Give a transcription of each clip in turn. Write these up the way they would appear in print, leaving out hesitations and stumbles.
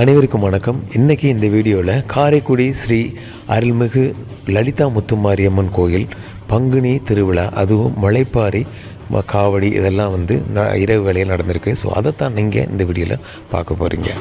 அனைவருக்கும் வணக்கம். இன்றைக்கி இந்த வீடியோவில் காரைக்குடி ஸ்ரீ அருள்மிகு லலிதா முத்துமாரியம்மன் கோயில் பங்குனி திருவிழா, அதுவும் முளைப்பாரி காவடி இதெல்லாம் இரவு வேளையில் நடந்திருக்கு. ஸோ அதைத்தான் நீங்கள் இந்த வீடியோவில் பார்க்க போகிறீங்க.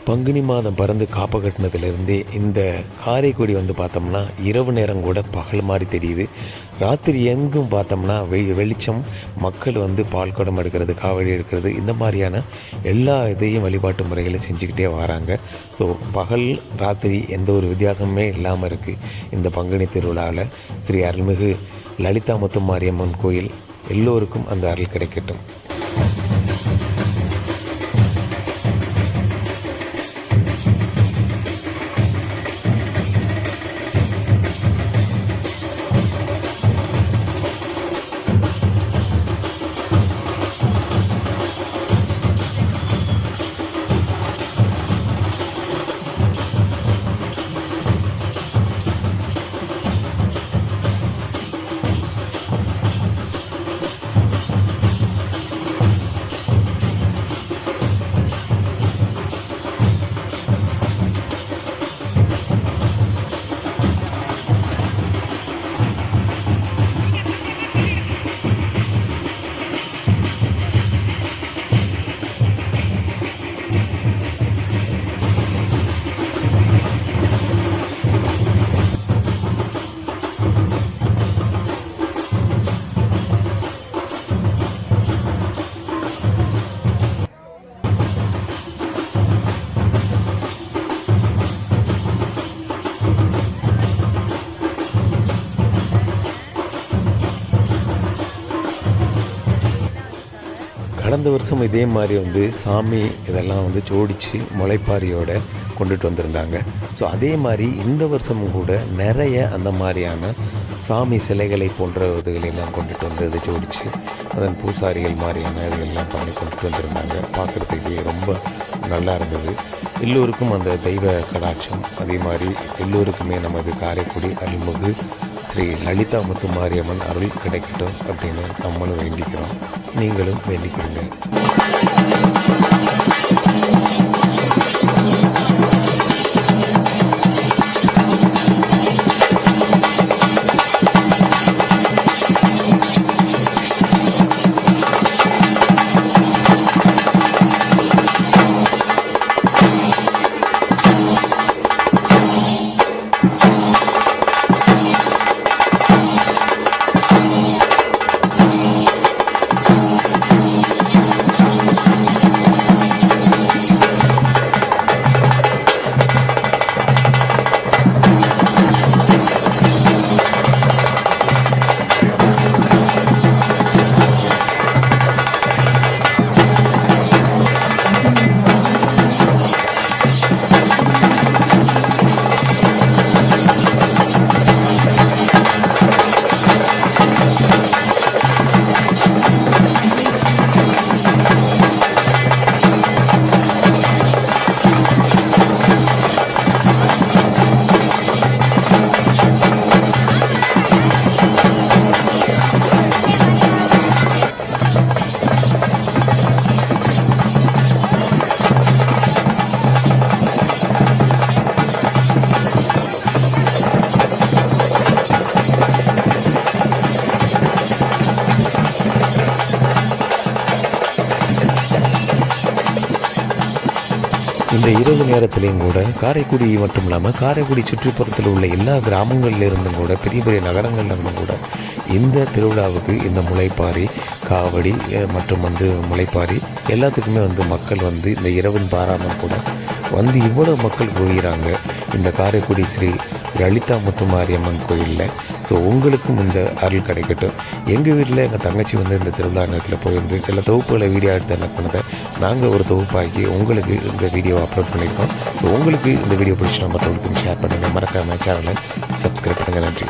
பங்குனி மாதம் பறந்து காப்ப கட்டினதுலேருந்தே இந்த காரைக்குடி பார்த்தோம்னா இரவு நேரம் கூட பகல் மாதிரி தெரியுது. ராத்திரி எங்கும் பார்த்தோம்னா வெளிச்சம், மக்கள் பால் குடம் எடுக்கிறது, காவடி எடுக்கிறது, இந்த மாதிரியான எல்லா இதையும் வழிபாட்டு முறைகளை செஞ்சுக்கிட்டே வராங்க. ஸோ பகல் ராத்திரி எந்த ஒரு வித்தியாசமுமே இல்லாமல் இருக்குது. இந்த பங்குனி திருவிழாவில் ஸ்ரீ அருள்மிகு லலிதா முத்துமாரியம்மன் கோயில் எல்லோருக்கும் அந்த அருள் கிடைக்கட்டும். கடந்த வருஷம் இதே மாதிரி சாமி இதெல்லாம் ஜோடித்து முளைப்பாரியோட கொண்டுட்டு வந்திருந்தாங்க. ஸோ அதே மாதிரி இந்த வருஷமும் கூட நிறைய அந்த மாதிரியான சாமி சிலைகளை போன்ற இதுகளெல்லாம் கொண்டுட்டு வந்து அதை ஜோடித்து அதன் பூசாரிகள் மாதிரியான இதுகள்லாம் பண்ணி கொண்டுட்டு வந்திருந்தாங்க. பார்க்குறதுக்கு ரொம்ப நல்லா இருந்தது. எல்லோருக்கும் அந்த தெய்வ கடாட்சம், அதே மாதிரி எல்லோருக்குமே நமது காரைக்குடி அருள்மிகு ஸ்ரீ லலிதா முத்துமாரியம்மன் அருள் கிடைக்கட்டும் அப்படின்னு நம்மளும் வேண்டிக்கிறோம். நீங்களும் வேண்டிக்கிறீங்க. இந்த இரவு நேரத்துலேயும் கூட காரைக்குடி மட்டும் இல்லாமல் காரைக்குடி சுற்றுப்புறத்தில் உள்ள எல்லா கிராமங்கள்ல இருந்தும் கூட பெரிய பெரிய நகரங்கள்ல இருந்தும் கூட இந்த திருவிழாவுக்கு இந்த முளைப்பாரி காவடி மற்றும் முளைப்பாரி எல்லாத்துக்குமே மக்கள் இந்த இரவுன்னு பாராமல் கூட இவ்வளோ மக்கள் குவிகிறாங்க இந்த காரைக்குடி ஸ்ரீ லலிதா முத்துமாரியம்மன் கோயிலில். ஸோ உங்களுக்கும் இந்த அருள் கிடைக்கட்டும். எங்கள் வீட்டில் எங்கள் தங்கச்சி இந்த திருவிழா நேரத்தில் போயிருந்து சில தொகுப்புகளை வீடியோ எடுத்து என்ன பண்ணதை நாங்கள் ஒரு தொகுப்பாக்கி உங்களுக்கு இந்த வீடியோ அப்லோட் பண்ணியிருக்கோம். ஸோ உங்களுக்கு இந்த வீடியோ பிடிச்சினா மற்றவங்களுக்கு ஷேர் பண்ணுங்கள். மறக்காமல் சேனலை சப்ஸ்கிரைப் பண்ணுங்கள். நன்றி.